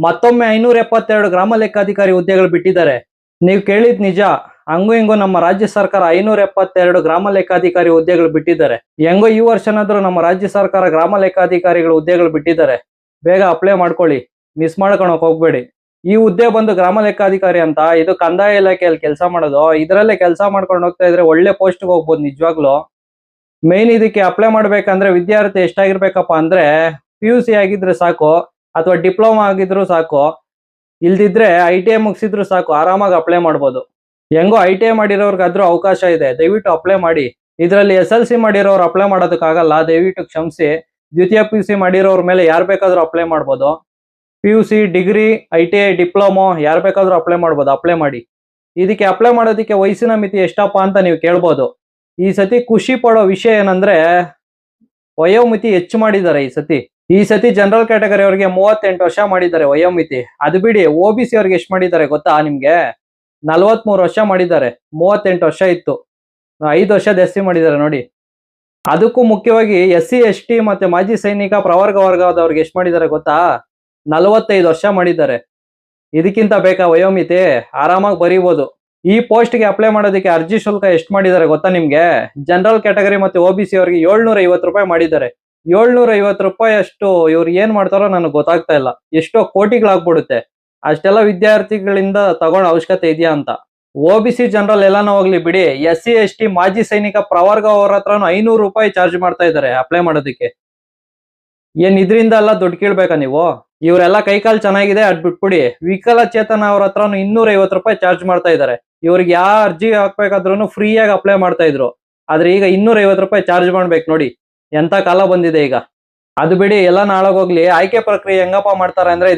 ಮತ್ತೊಮ್ಮೆ 572 ಗ್ರಾಮ ಲೆಕ್ಕಾಧಿಕಾರಿ ಹುದ್ದೆಗಳು ಬಿಟ್ಟಿದ್ದಾರೆ. ನೀವು ಕೇಳಿದ್ ನಿಜ. ಹಂಗೂ ಹಿಂಗೂ ನಮ್ಮ ರಾಜ್ಯ ಸರ್ಕಾರ 572 ಗ್ರಾಮ ಲೆಕ್ಕಾಧಿಕಾರಿ ಹುದ್ದೆಗಳು ಬಿಟ್ಟಿದ್ದಾರೆ. ಹೆಂಗೋ ಈ ವರ್ಷನಾದ್ರೂ ನಮ್ಮ ರಾಜ್ಯ ಸರ್ಕಾರ ಗ್ರಾಮ ಲೆಕ್ಕಾಧಿಕಾರಿಗಳ ಹುದ್ದೆಗಳು ಬಿಟ್ಟಿದ್ದಾರೆ. ಬೇಗ ಅಪ್ಲೈ ಮಾಡ್ಕೊಳ್ಳಿ, ಮಿಸ್ ಮಾಡ್ಕೊಳಕ್ ಹೋಗ್ಬೇಡಿ. ಈ ಹುದ್ದೆ ಬಂದು ಗ್ರಾಮ ಲೆಕ್ಕಾಧಿಕಾರಿ ಅಂತ, ಇದು ಕಂದಾಯ ಇಲಾಖೆಯಲ್ಲಿ ಕೆಲಸ ಮಾಡೋದು. ಇದರಲ್ಲೇ ಕೆಲಸ ಮಾಡ್ಕೊಂಡು ಹೋಗ್ತಾ ಇದ್ರೆ ಒಳ್ಳೆ ಪೋಸ್ಟ್ಗೆ ಹೋಗ್ಬೋದು ನಿಜವಾಗ್ಲು. ಮೇನ್ ಇದಕ್ಕೆ ಅಪ್ಲೈ ಮಾಡ್ಬೇಕಂದ್ರೆ ವಿದ್ಯಾರ್ಥಿ ಎಷ್ಟಾಗಿರ್ಬೇಕಪ್ಪ ಅಂದ್ರೆ PUC ಆಗಿದ್ರೆ ಸಾಕು, ಅಥವಾ ಡಿಪ್ಲೊಮಾ ಆಗಿದ್ರು ಸಾಕು, ಇಲ್ದಿದ್ರೆ ITI ಮುಗಿಸಿದ್ರು ಸಾಕು, ಆರಾಮಾಗಿ ಅಪ್ಲೈ ಮಾಡ್ಬೋದು. ಹೆಂಗೋ ITI ಮಾಡಿರೋರ್ಗಾದ್ರೂ ಅವಕಾಶ ಇದೆ, ದಯವಿಟ್ಟು ಅಪ್ಲೈ ಮಾಡಿ. ಇದರಲ್ಲಿ SLC ಮಾಡಿರೋರು ಅಪ್ಲೈ ಮಾಡೋದಕ್ಕಾಗಲ್ಲ, ದಯವಿಟ್ಟು ಕ್ಷಮಿಸಿ. ದ್ವಿತೀಯ PUC ಮಾಡಿರೋರ್ ಮೇಲೆ ಯಾರು ಬೇಕಾದ್ರೂ ಅಪ್ಲೈ ಮಾಡ್ಬೋದು. PUC, ಡಿಗ್ರಿ, ITI, ಡಿಪ್ಲೊಮೋ ಯಾರು ಬೇಕಾದ್ರೂ ಅಪ್ಲೈ ಮಾಡ್ಬೋದು. ಅಪ್ಲೈ ಮಾಡಿ. ಇದಕ್ಕೆ ಅಪ್ಲೈ ಮಾಡೋದಕ್ಕೆ ವಯಸ್ಸಿನ ಮಿತಿ ಎಷ್ಟಪ್ಪ ಅಂತ ನೀವು ಕೇಳ್ಬೋದು. ಈ ಸತಿ ಖುಷಿ ಪಡೋ ವಿಷಯ ಏನಂದ್ರೆ ವಯೋಮಿತಿ ಹೆಚ್ಚು ಮಾಡಿದ್ದಾರೆ. ಈ ಸತಿ ಜನರಲ್ ಕ್ಯಾಟಗರಿ ಅವರಿಗೆ 38 ವರ್ಷ ಮಾಡಿದ್ದಾರೆ ವಯೋಮಿತಿ. ಅದು ಬಿಡಿ, OBC ಅವ್ರಿಗೆ ಎಷ್ಟು ಮಾಡಿದ್ದಾರೆ ಗೊತ್ತಾ ನಿಮ್ಗೆ? 43 ವರ್ಷ ಮಾಡಿದ್ದಾರೆ. 38 ವರ್ಷ ಇತ್ತು, 5 ವರ್ಷ ಜಾಸ್ತಿ ಮಾಡಿದ್ದಾರೆ ನೋಡಿ. ಅದಕ್ಕೂ ಮುಖ್ಯವಾಗಿ SC ST ಮತ್ತೆ ಮಾಜಿ ಸೈನಿಕ ಪ್ರವರ್ಗದವ್ರಿಗೆ ಎಷ್ಟು ಮಾಡಿದ್ದಾರೆ ಗೊತ್ತಾ? 45 ವರ್ಷ ಮಾಡಿದ್ದಾರೆ. ಇದಕ್ಕಿಂತ ಬೇಕಾ ವಯೋಮಿತಿ? ಆರಾಮಾಗಿ ಬರೀಬಹುದು. ಈ ಪೋಸ್ಟ್ಗೆ ಅಪ್ಲೈ ಮಾಡೋದಕ್ಕೆ ಅರ್ಜಿ ಶುಲ್ಕ ಎಷ್ಟು ಮಾಡಿದ್ದಾರೆ ಗೊತ್ತಾ ನಿಮ್ಗೆ? ಜನರಲ್ ಕ್ಯಾಟಗರಿ ಮತ್ತೆ OBC ಅವರಿಗೆ 750 ರೂಪಾಯಿ ಮಾಡಿದ್ದಾರೆ. 750 ರೂಪಾಯಿ ಅಷ್ಟು ಇವ್ರು ಏನ್ ಮಾಡ್ತಾರೋ ನನಗೆ ಗೊತ್ತಾಗ್ತಾ ಇಲ್ಲ. ಎಷ್ಟೋ ಕೋಟಿಗಳಾಗ್ಬಿಡುತ್ತೆ. ಅಷ್ಟೆಲ್ಲ ವಿದ್ಯಾರ್ಥಿಗಳಿಂದ ತಗೊಳ್ಳೋ ಅವಶ್ಯಕತೆ ಇದೆಯಾ ಅಂತ. OBC ಜನರಲ್ ಎಲ್ಲಾನು ಹೋಗ್ಲಿ ಬಿಡಿ, SC ST ಮಾಜಿ ಸೈನಿಕ ಪ್ರವರ್ಗ ಅವ್ರ ಹತ್ರನು 500 ರೂಪಾಯಿ ಚಾರ್ಜ್ ಮಾಡ್ತಾ ಇದ್ದಾರೆ ಅಪ್ಲೈ ಮಾಡೋದಕ್ಕೆ. ಏನ್ ಇದರಿಂದ ಎಲ್ಲ ದುಡ್ಡು ಕೇಳ್ಬೇಕಾ ನೀವು? ಇವರೆಲ್ಲ ಕೈಕಾಲು ಚೆನ್ನಾಗಿದೆ ಅದ್ ಬಿಟ್ಬಿಡಿ. ವಿಕಲಚೇತನ ಅವ್ರ ಹತ್ರನು 250 ರೂಪಾಯಿ ಚಾರ್ಜ್ ಮಾಡ್ತಾ ಇದ್ದಾರೆ. ಇವ್ರಿಗೆ ಯಾವ ಅರ್ಜಿ ಹಾಕ್ಬೇಕಾದ್ರೂ ಫ್ರೀಯಾಗಿ ಅಪ್ಲೈ ಮಾಡ್ತಾ ಇದ್ರು. ಆದ್ರೆ ಈಗ 250 ರೂಪಾಯಿ ಚಾರ್ಜ್ ಮಾಡ್ಬೇಕು ನೋಡಿ. ಎಂತ ಕಾಲ ಬಂದಿದೆ ಈಗ. ಅದು ಬಿಡಿ, ಎಲ್ಲ ನಾಳಗೋಗ್ಲಿ. ಆಯ್ಕೆ ಪ್ರಕ್ರಿಯೆ ಹೆಂಗಪ್ಪ ಮಾಡ್ತಾರೆ ಅಂದ್ರೆ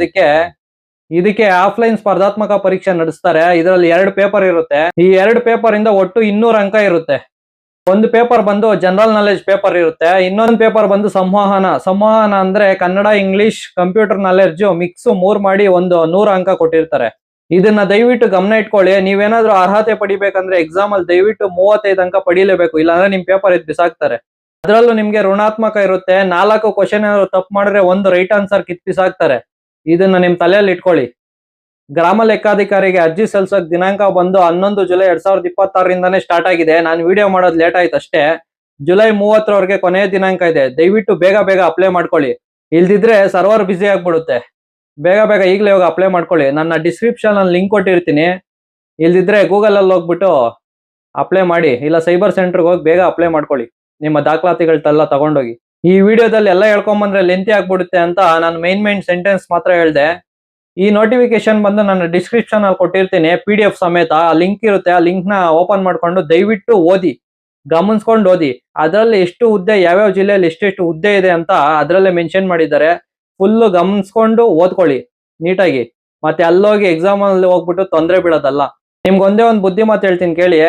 ಇದಕ್ಕೆ ಆಫ್ಲೈನ್ ಸ್ಪರ್ಧಾತ್ಮಕ ಪರೀಕ್ಷೆ ನಡೆಸ್ತಾರೆ. ಇದರಲ್ಲಿ 2 ಪೇಪರ್ ಇರುತ್ತೆ. ಈ 2 ಪೇಪರ್ ಇಂದ ಒಟ್ಟು 200 ಅಂಕ ಇರುತ್ತೆ. ಒಂದು ಪೇಪರ್ ಬಂದು ಜನರಲ್ ನಾಲೆಜ್ ಪೇಪರ್ ಇರುತ್ತೆ, ಇನ್ನೊಂದು ಪೇಪರ್ ಬಂದು ಸಂವಹನ ಅಂದ್ರೆ Kannada, English, computer knowledge mix 3 ಮಾಡಿ ಒಂದು 100 ಅಂಕ ಕೊಟ್ಟಿರ್ತಾರೆ. ಇದನ್ನ ದಯವಿಟ್ಟು ಗಮನ ಇಟ್ಕೊಳ್ಳಿ. ನೀವೇನಾದ್ರೂ ಅರ್ಹತೆ ಪಡಿಬೇಕಂದ್ರೆ ಎಕ್ಸಾಮ್ ಅಲ್ಲಿ ದಯವಿಟ್ಟು 35 ಅಂಕ ಪಡಿಲೇಬೇಕು, ಇಲ್ಲಾಂದ್ರೆ ನಿಮ್ ಪೇಪರ್ ಬಿಸಾಕ್ತಾರೆ. ಅದರಲ್ಲೂ ನಿಮ್ಗೆ ಋಣಾತ್ಮಕ ಇರುತ್ತೆ. 4 ಕ್ವಶನ್ ಏನಾದ್ರು ತಪ್ಪು ಮಾಡಿದ್ರೆ 1 ರೈಟ್ ಆನ್ಸರ್ ಬಿಸಾಕ್ತಾರೆ. ಇದನ್ನ ನಿಮ್ ತಲೆಯಲ್ಲಿ ಇಟ್ಕೊಳ್ಳಿ. ಗ್ರಾಮ ಲೆಕ್ಕಾಧಿಕಾರಿಗೆ ಅರ್ಜಿ ಸಲ್ಲಿಸೋಕ್ ದಿನಾಂಕ ಬಂದು 11 ಜುಲೈ 2026 ಸ್ಟಾರ್ಟ್ ಆಗಿದೆ. ನಾನು ವಿಡಿಯೋ ಮಾಡೋದು ಲೇಟ್ ಆಯ್ತು ಅಷ್ಟೇ. ಜುಲೈ 30ರವರೆಗೆ ಕೊನೆಯ ದಿನಾಂಕ ಇದೆ. ದಯವಿಟ್ಟು ಬೇಗ ಅಪ್ಲೈ ಮಾಡ್ಕೊಳ್ಳಿ, ಇಲ್ದಿದ್ರೆ ಸರ್ವರ್ ಬಿಸಿ ಆಗ್ಬಿಡುತ್ತೆ. ಬೇಗ ಈಗಲೇ ಹೋಗಿ ಅಪ್ಲೈ ಮಾಡ್ಕೊಳ್ಳಿ. ನನ್ನ ಡಿಸ್ಕ್ರಿಪ್ಷನ್ ಅಲ್ಲಿ ಲಿಂಕ್ ಕೊಟ್ಟಿರ್ತೀನಿ. ಇಲ್ದಿದ್ರೆ ಗೂಗಲ್ ಅಲ್ಲಿ ಹೋಗ್ಬಿಟ್ಟು ಅಪ್ಲೈ ಮಾಡಿ, ಇಲ್ಲ ಸೈಬರ್ ಸೆಂಟರ್ಗೆ ಹೋಗಿ ಬೇಗ ಅಪ್ಲೈ ಮಾಡ್ಕೊಳ್ಳಿ. ನಿಮ್ಮ ದಾಖಲಾತಿಗಳನ್ನೆಲ್ಲ ತಗೊಂಡೋಗಿ. ಈ ವಿಡಿಯೋದಲ್ಲಿ ಎಲ್ಲ ಹೇಳ್ಕೊಂಬಂದ್ರೆ ಲೆಂತಿ ಆಗ್ಬಿಡುತ್ತೆ ಅಂತ ನಾನು ಮೈನ್ ಸೆಂಟೆನ್ಸ್ ಮಾತ್ರ ಹೇಳ್ದೆ. ಈ ನೋಟಿಫಿಕೇಶನ್ ಬಂದು ನನ್ನ ಡಿಸ್ಕ್ರಿಪ್ಷನ್ ಅಲ್ಲಿ ಕೊಟ್ಟಿರ್ತೀನಿ, PDF ಸಮೇತ. ಲಿಂಕ್ ಇರುತ್ತೆ, ಆ ಲಿಂಕ್ ನ ಓಪನ್ ಮಾಡ್ಕೊಂಡು ದಯವಿಟ್ಟು ಓದಿ, ಗಮನಿಸ್ಕೊಂಡು ಓದಿ. ಅದರಲ್ಲಿ ಎಷ್ಟು ಹುದ್ದೆ, ಯಾವ್ಯಾವ ಜಿಲ್ಲೆಯಲ್ಲಿ ಎಷ್ಟೆಷ್ಟು ಹುದ್ದೆ ಇದೆ ಅಂತ ಅದರಲ್ಲೇ ಮೆನ್ಷನ್ ಮಾಡಿದ್ದಾರೆ. ಫುಲ್ ಗಮನಿಸ್ಕೊಂಡು ಓದ್ಕೊಳ್ಳಿ ನೀಟಾಗಿ. ಮತ್ತೆ ಅಲ್ಲೋಗಿ ಎಕ್ಸಾಮ್ ಅಲ್ಲಿ ಹೋಗ್ಬಿಟ್ಟು ತೊಂದರೆ ಬೀಳೋದಲ್ಲ. ನಿಮ್ಗೊಂದೇ ಒಂದು ಬುದ್ಧಿ ಮಾತು ಹೇಳ್ತೀನಿ ಕೇಳಿ.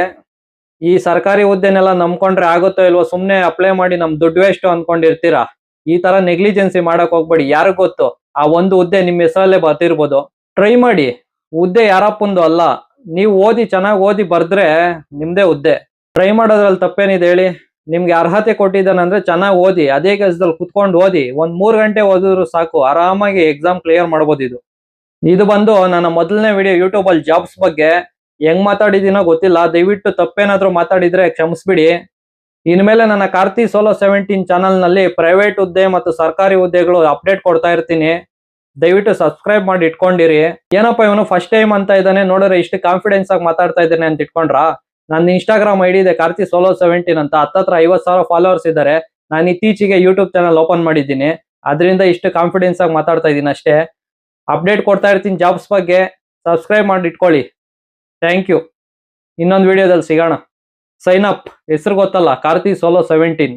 ಈ ಸರ್ಕಾರಿ ಹುದ್ದೆನೆಲ್ಲ ನಂಬ್ಕೊಂಡ್ರೆ ಆಗುತ್ತೋ ಇಲ್ವೋ, ಸುಮ್ನೆ ಅಪ್ಲೈ ಮಾಡಿ ನಮ್ ದುಡ್ಡು ವೇಸ್ಟ್ ಅನ್ಕೊಂಡಿರ್ತೀರಾ. ಈ ತರ ನೆಗ್ಲಿಜೆನ್ಸಿ ಮಾಡಕ್ ಹೋಗ್ಬೇಡಿ. ಯಾರಿಗ್ ಗೊತ್ತು, ಆ ಒಂದು ಹುದ್ದೆ ನಿಮ್ ಹೆಸರಲ್ಲೇ ಬರ್ತಿರ್ಬೋದು. ಟ್ರೈ ಮಾಡಿ. ಹುದ್ದೆ ಯಾರಪ್ಪಂದು ಅಲ್ಲ. ನೀವು ಓದಿ, ಚೆನ್ನಾಗಿ ಓದಿ ಬರ್ದ್ರೆ ನಿಮ್ದೇ ಹುದ್ದೆ. ಟ್ರೈ ಮಾಡೋದ್ರಲ್ಲಿ ತಪ್ಪೇನಿದೆ ಹೇಳಿ? ನಿಮ್ಗೆ ಅರ್ಹತೆ ಕೊಟ್ಟಿದ್ದಾನಂದ್ರೆ ಚೆನ್ನಾಗಿ ಓದಿ, ಅದೇ ಕೆಲಸದಲ್ಲಿ ಕುತ್ಕೊಂಡು ಓದಿ. 3 ಗಂಟೆ ಓದಿದ್ರು ಸಾಕು, ಆರಾಮಾಗಿ ಎಕ್ಸಾಮ್ ಕ್ಲಿಯರ್ ಮಾಡ್ಬೋದು. ಇದು ಬಂದು ನನ್ನ ಮೊದಲನೇ ವಿಡಿಯೋ ಯೂಟ್ಯೂಬ್ ಅಲ್ಲಿ ಜಾಬ್ಸ್ ಬಗ್ಗೆ. ಹೆಂಗ್ ಮಾತಾಡಿದೀನೋ ಗೊತ್ತಿಲ್ಲ, ದಯವಿಟ್ಟು ತಪ್ಪೇನಾದ್ರೂ ಮಾತಾಡಿದ್ರೆ ಕ್ಷಮಿಸ್ಬಿಡಿ. ಇನ್ಮೇಲೆ ನನ್ನ ಕಾರ್ತಿ ಸೋಲೋ 17 ಚಾನಲ್ ನಲ್ಲಿ ಪ್ರೈವೇಟ್ ಹುದ್ದೆ ಮತ್ತು ಸರ್ಕಾರಿ ಹುದ್ದೆಗಳು ಅಪ್ಡೇಟ್ ಕೊಡ್ತಾ ಇರ್ತೀನಿ. ದಯವಿಟ್ಟು ಸಬ್ಸ್ಕ್ರೈಬ್ ಮಾಡಿ ಇಟ್ಕೊಂಡಿರಿ. ಏನಪ್ಪ ಇವನು ಫಸ್ಟ್ ಟೈಮ್ ಅಂತ ಇದ್ದಾನೆ, ನೋಡಿದ್ರೆ ಇಷ್ಟು ಕಾನ್ಫಿಡೆನ್ಸ್ ಆಗಿ ಮಾತಾಡ್ತಾ ಇದ್ದೇನೆ ಅಂತ ಇಟ್ಕೊಂಡ್ರ? ನನ್ನ ಇನ್ಸ್ಟಾಗ್ರಾಮ್ ID ಇದೆ ಕಾರ್ತಿ ಸೋಲೋ 17 ಅಂತ. ಹತ್ತತ್ರ 50,000 ಫಾಲೋವರ್ಸ್ ಇದ್ದಾರೆ. ನಾನು ಇತ್ತೀಚೆಗೆ ಯೂಟ್ಯೂಬ್ ಚಾನಲ್ ಓಪನ್ ಮಾಡಿದ್ದೀನಿ, ಅದರಿಂದ ಇಷ್ಟು ಕಾನ್ಫಿಡೆನ್ಸ್ ಆಗಿ ಮಾತಾಡ್ತಾ ಇದ್ದೀನಿ ಅಷ್ಟೇ. ಅಪ್ಡೇಟ್ ಕೊಡ್ತಾ ಇರ್ತೀನಿ ಜಾಬ್ಸ್ ಬಗ್ಗೆ. ಸಬ್ಸ್ಕ್ರೈಬ್ ಮಾಡಿ ಇಟ್ಕೊಳ್ಳಿ. Thank you. ಇನ್ನೊಂದು ವಿಡಿಯೋದಲ್ಲಿ ಸಿಗೋಣ. Sign up. ಹೆಸರು ಗೊತ್ತಲ್ಲ, ಕಾರ್ತಿ ಸೋಲೋ 17.